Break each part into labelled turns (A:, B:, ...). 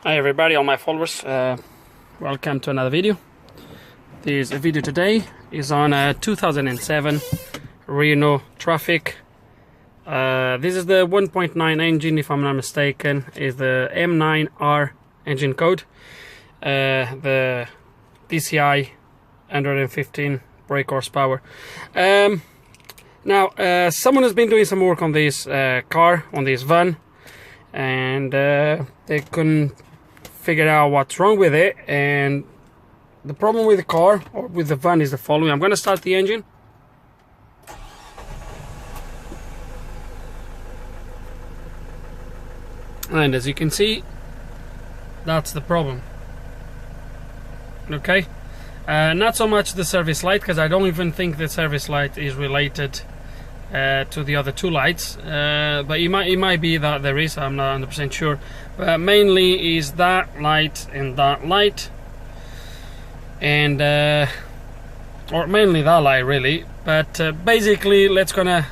A: Hi everybody, all my followers, welcome to another video. This video today is on a 2007 Renault Traffic. This is the 1.9 engine, if I'm not mistaken, is the M9R engine code. The DCI 115 brake horsepower. Now, someone has been doing some work on this car, on this van, and they couldn't figure out what's wrong with it. And the problem with the car, or with the van, is the following. I'm going to start the engine. And as you can see, that's the problem. Okay, not so much the service light, because I don't even think the service light is related to the other two lights, but it might be that there is. I'm not 100% sure. But mainly is that light and that light, and or mainly that light really. But basically, let's gonna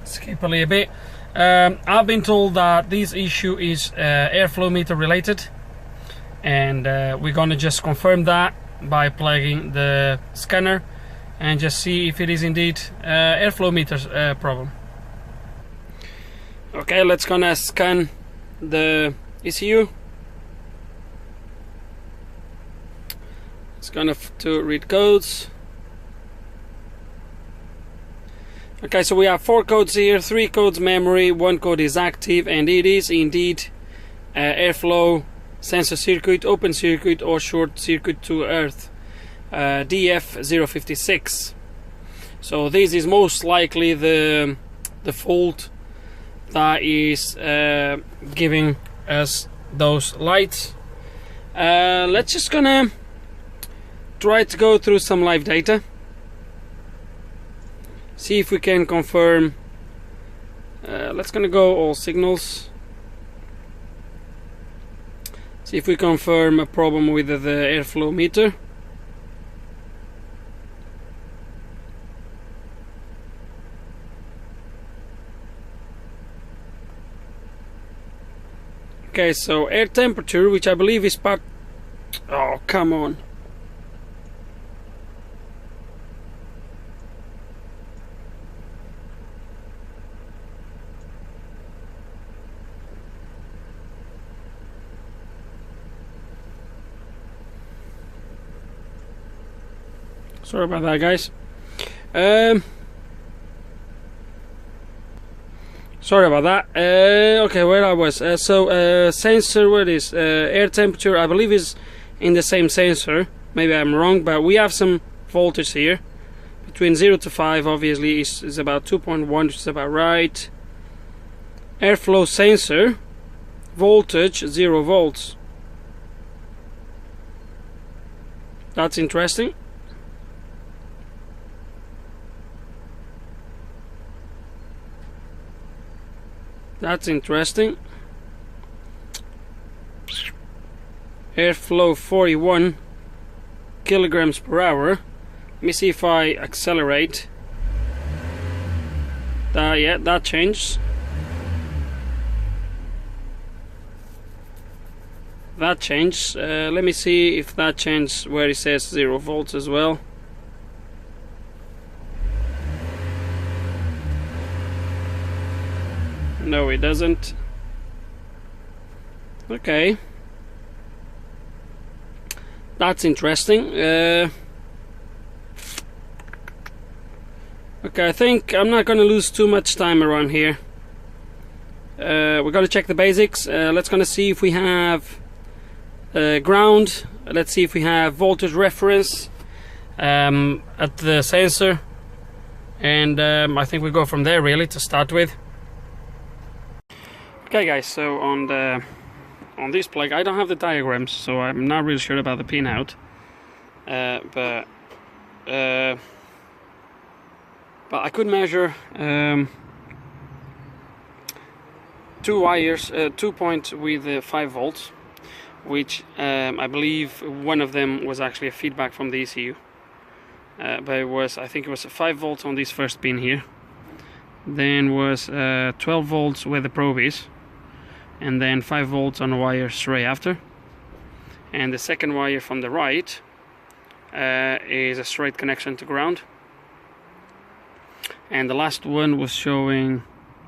A: skip a little bit. I've been told that this issue is airflow meter related, and we're gonna just confirm that by plugging the scanner and just see if it is indeed airflow meter's problem. Okay, let's gonna scan the ECU. It's gonna to read codes. Okay, so we have 4 codes here, 3 codes memory, 1 code is active, and it is indeed airflow sensor circuit, open circuit, or short circuit to earth, DF056. So this is most likely the fault that is giving us those lights. Let's just gonna try to go through some live data, see if we can confirm. Let's gonna go all signals, see if we confirm a problem with the airflow meter. Okay, so air temperature, which I believe is part... Oh, come on. Sorry about that, guys. Sorry about that. Okay, where I was. Sensor, what is air temperature? I believe is in the same sensor. Maybe I'm wrong, but we have some voltage here between 0 to 5. Obviously, is about 2.1, which is about right. Airflow sensor voltage 0 volts. That's interesting. That's interesting. Airflow 41 kilograms per hour. Let me see if I accelerate. Yeah, that changed. That changed. Let me see if that changed where it says 0 volts as well. No, it doesn't. Okay, that's interesting. Okay, I think I'm not gonna lose too much time around here. We're gonna check the basics. Let's gonna see if we have ground. Let's see if we have voltage reference at the sensor, and I think we go from there really to start with. Okay guys, so on this plug, I don't have the diagrams, so I'm not really sure about the pinout, but I could measure 2 wires, 2 points with 5 volts, which I believe one of them was actually a feedback from the ECU, but I think it was 5 volts on this first pin here, then was 12 volts where the probe is, and then 5 volts on the wire straight after. and the second wire from the right is a straight connection to ground, and the last one was showing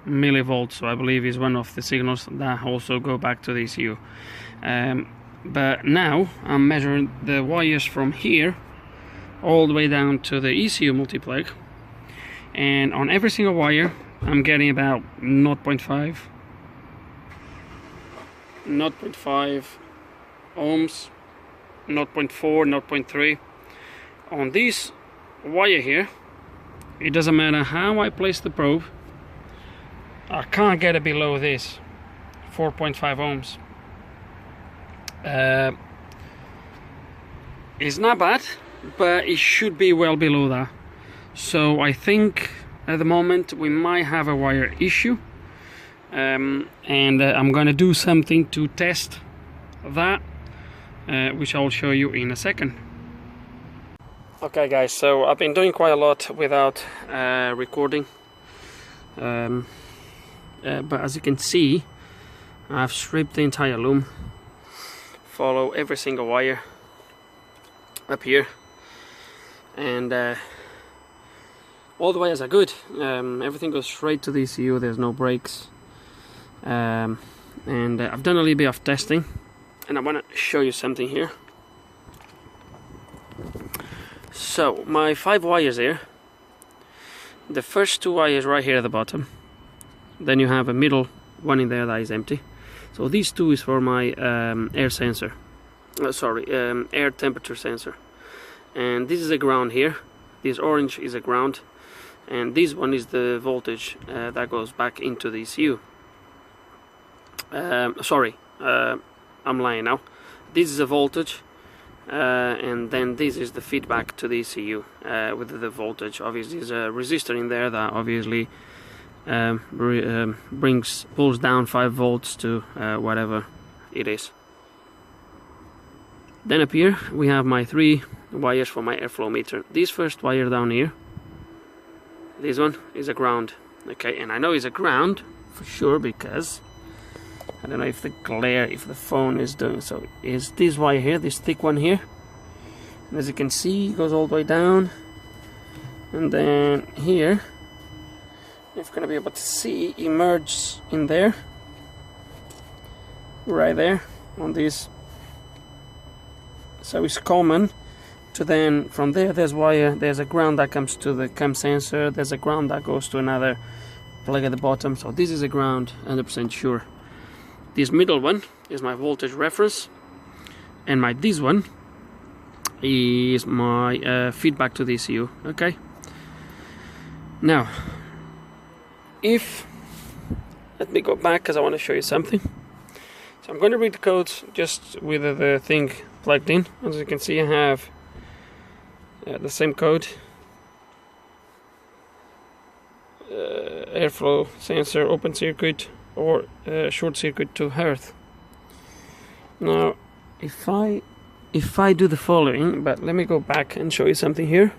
A: millivolts, so I believe is one of the signals that also go back to the ECU. But now I'm measuring the wires from here all the way down to the ECU multiplex, and on every single wire I'm getting about 0.5 ohms, 0.4, 0.3. On this wire here, it doesn't matter how I place the probe, I can't get it below this 4.5 ohms. It's not bad, but it should be well below that. So I think at the moment we might have a wire issue, and I'm gonna do something to test that, which I'll show you in a second. Okay guys, so I've been doing quite a lot without recording, but as you can see, I've stripped the entire loom, follow every single wire up here, and all the wires are good. Everything goes straight to the ECU, there's no breaks, and I've done a little bit of testing, and I want to show you something here. So my 5 wires here, the first 2 wires right here at the bottom, then you have a middle one in there that is empty. So these 2 is for my air sensor, air temperature sensor, and this is a ground here. This orange is a ground, and this one is the voltage that goes back into the ECU. I'm lying now. This is a voltage, and then this is the feedback to the ECU with the voltage. Obviously there's a resistor in there that obviously pulls down 5 volts to whatever it is. Then up here we have my 3 wires for my airflow meter. This first wire down here, this one is a ground, okay, and I know it's a ground for sure because I don't know if the glare, if the phone is doing so, is this wire here, this thick one here, and as you can see it goes all the way down, and then here, if you're gonna be able to see, it merges in there, right there on this. So it's common to then from there there's wire, there's a ground that comes to the cam sensor, there's a ground that goes to another plug at the bottom. So this is a ground, 100% sure. This middle one is my voltage reference, and this one is my feedback to the ECU. Okay, now let me go back because I want to show you something. So I'm going to read the codes just with the thing plugged in. As you can see, I have the same code, airflow sensor, open circuit or short circuit to earth. Now if I do the following, but let me go back and show you something here.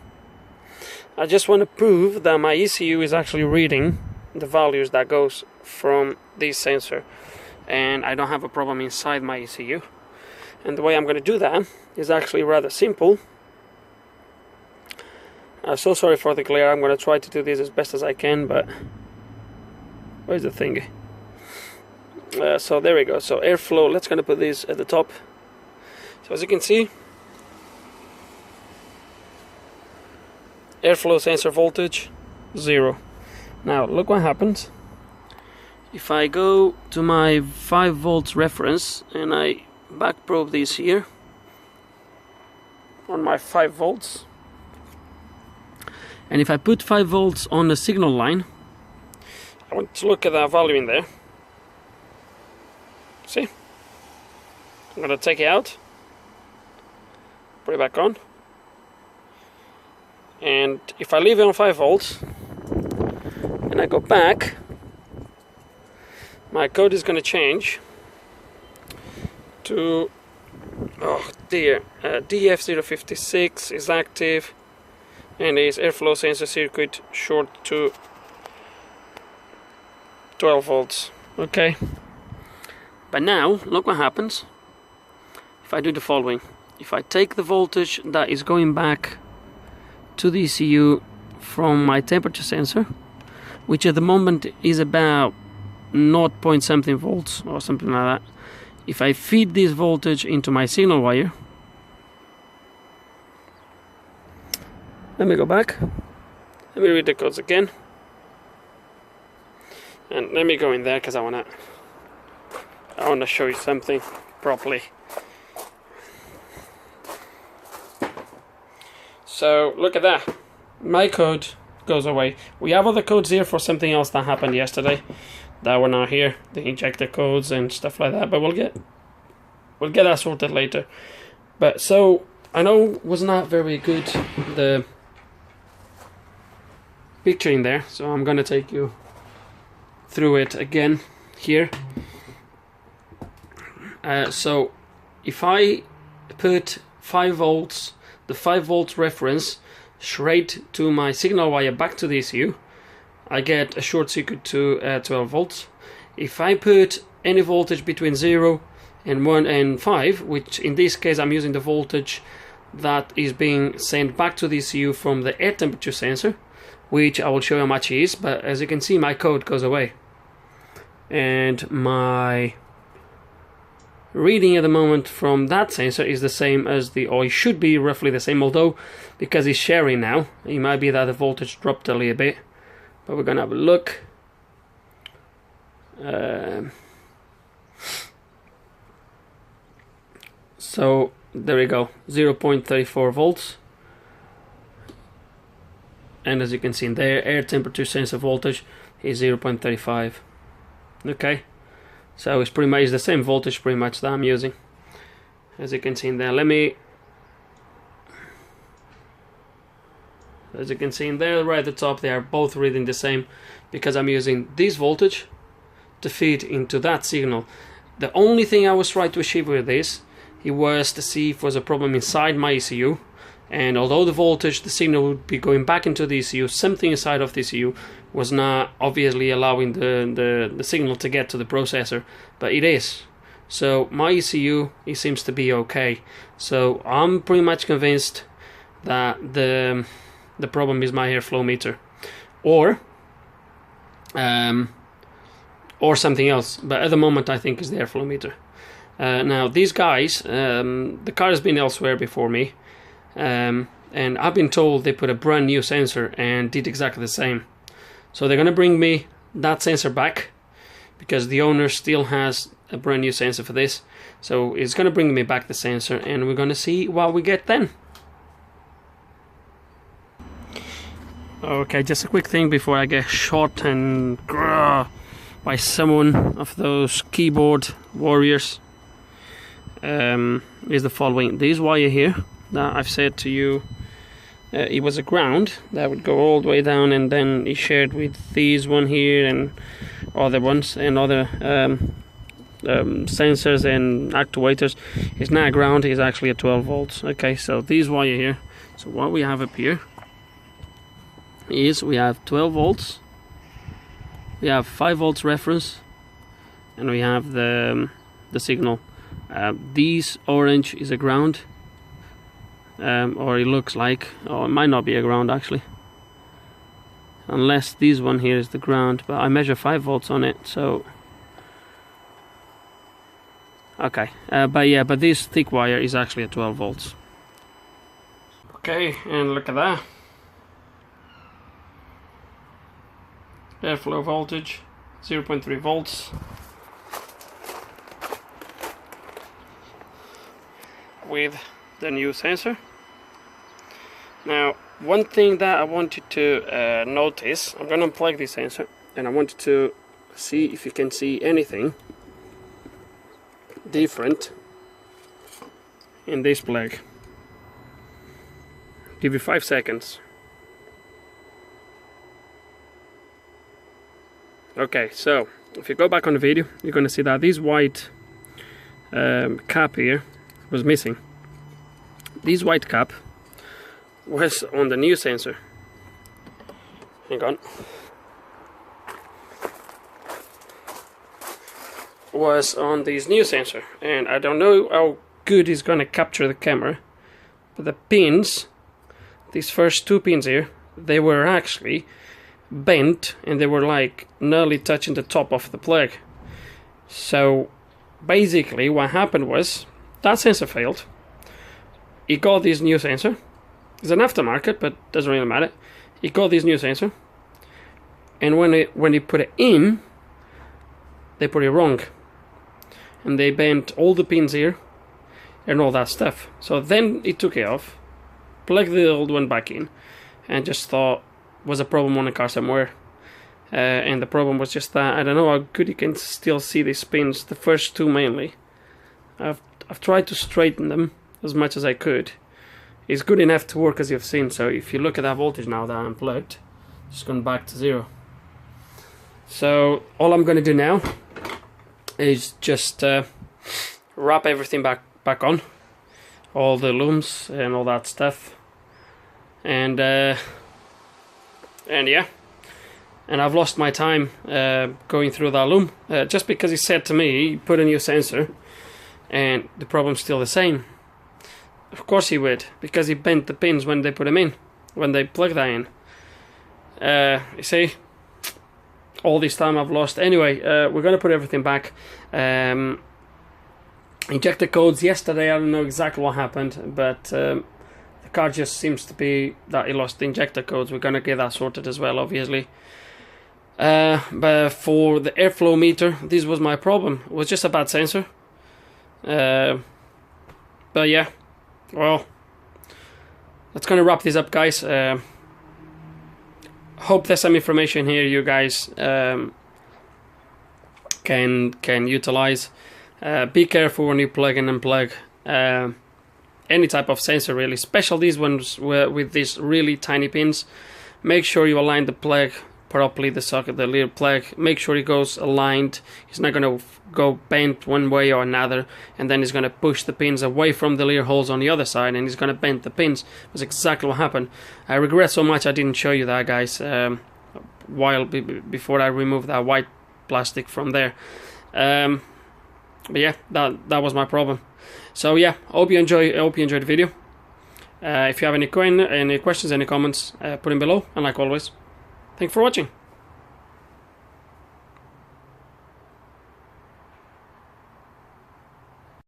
A: I just want to prove that my ECU is actually reading the values that goes from this sensor, and I don't have a problem inside my ECU. And the way I'm going to do that is actually rather simple. So sorry for the glare, I'm going to try to do this as best as I can, but where's the thing? So there we go. So airflow, let's gonna put this at the top. So as you can see, airflow sensor voltage 0. Now look what happens if I go to my 5 volts reference and I back probe this here on my 5 volts, and if I put 5 volts on the signal line, I want to look at that value in there. See? I'm going to take it out, put it back on, and if I leave it on 5 volts and I go back, my code is going to change to, oh dear, DF056 is active and is airflow sensor circuit short to 12 volts. Okay, but now look what happens if I do the following. If I take the voltage that is going back to the ECU from my temperature sensor, which at the moment is about 0 point something volts or something like that. If I feed this voltage into my signal wire, let me go back, let me read the codes again, and let me go in there because I wanna show you something properly. So look at that, my code goes away. We have other codes here for something else that happened yesterday that were not here, the injector codes and stuff like that, but we'll get that sorted later. But so I know it was not very good, the picture in there, so I'm gonna take you through it again here. So if I put 5 volts, the 5 volts reference straight to my signal wire back to the ECU, I get a short circuit to 12 volts. If I put any voltage between 0 and 1 and 5, which in this case I'm using the voltage that is being sent back to the ECU from the air temperature sensor, which I will show you how much it is, but as you can see my code goes away. And my reading at the moment from that sensor is the same as or it should be roughly the same, although because it's sharing now, it might be that the voltage dropped a little bit, but we're gonna have a look. So there we go, 0.34 volts, and as you can see in there, air temperature sensor voltage is 0.35. okay, so it's pretty much the same voltage pretty much that I'm using, as you can see in there. As you can see in there right at the top, they are both reading the same because I'm using this voltage to feed into that signal. The only thing I was trying to achieve with this, it was to see if there was a problem inside my ECU, and although the voltage, the signal would be going back into the ECU, something inside of the ECU was not obviously allowing the signal to get to the processor, but it is. So my ECU, it seems to be okay. So I'm pretty much convinced that the problem is my airflow meter, or something else, but at the moment I think it's the airflow meter. Now these guys, the car has been elsewhere before me, and I've been told they put a brand new sensor and did exactly the same. So they're gonna bring me that sensor back because the owner still has a brand new sensor for this. So it's gonna bring me back the sensor, and we're gonna see what we get then. Okay, just a quick thing before I get shot and by someone of those keyboard warriors, is the following. This wire here that I've said to you, it was a ground that would go all the way down, and then it shared with these one here and other ones and other sensors and actuators. It's not a ground, it's actually a 12 volts. Okay, so this wire here, so what we have up here is we have 12 volts, we have 5 volts reference, and we have the signal. This orange is a ground, or it looks like, or it might not be a ground actually, unless this one here is the ground, but I measure 5 volts on it, so okay. But this thick wire is actually a 12 volts. Okay, and look at that. Airflow voltage 0.3 volts with the new sensor. Now one thing that I wanted to notice, I'm going to unplug this sensor, and I wanted to see if you can see anything different in this plug. Give you 5 seconds. Okay, so if you go back on the video, you're going to see that this white cap here was missing. This white cap was on the new sensor. Hang on. Was on this new sensor, and I don't know how good it's gonna capture the camera, but the pins, these first 2 pins here, they were actually bent and they were like nearly touching the top of the plug. So basically what happened was that sensor failed. He got this new sensor. It's an aftermarket, but doesn't really matter. He got this new sensor, and when he put it in, they put it wrong, and they bent all the pins here and all that stuff. So then he took it off, plugged the old one back in, and just thought was a problem on the car somewhere. And the problem was just that I don't know how good you can still see these pins, the first 2 mainly. I've tried to straighten them as much as I could. It's good enough to work, as you've seen. So if you look at that voltage now that I unplugged, it's gone back to 0. So all I'm going to do now is just wrap everything back on, all the looms and all that stuff, and yeah. And I've lost my time going through that loom, just because he said to me, put a new sensor, and the problem's still the same. Of course he would, because he bent the pins when they put them in, when they plug that in. You see, all this time I've lost. Anyway, we're going to put everything back. Injector codes, yesterday I don't know exactly what happened, but the car just seems to be that he lost the injector codes. We're going to get that sorted as well, obviously. But for the airflow meter, this was my problem. It was just a bad sensor. But yeah, well, that's gonna wrap this up, guys. Hope there's some information here you guys can utilize. Be careful when you plug and unplug any type of sensor, really, especially these ones with these really tiny pins. Make sure you align the plug properly, the socket, the lead plug. Make sure it goes aligned. It's not going to go bent one way or another, and then it's going to push the pins away from the lead holes on the other side, and it's going to bend the pins. That's exactly what happened. I regret so much I didn't show you that, guys, before I removed that white plastic from there. But yeah, that was my problem. So yeah, hope you enjoyed the video. If you have any questions, any comments, put them below, and like always, thanks for watching.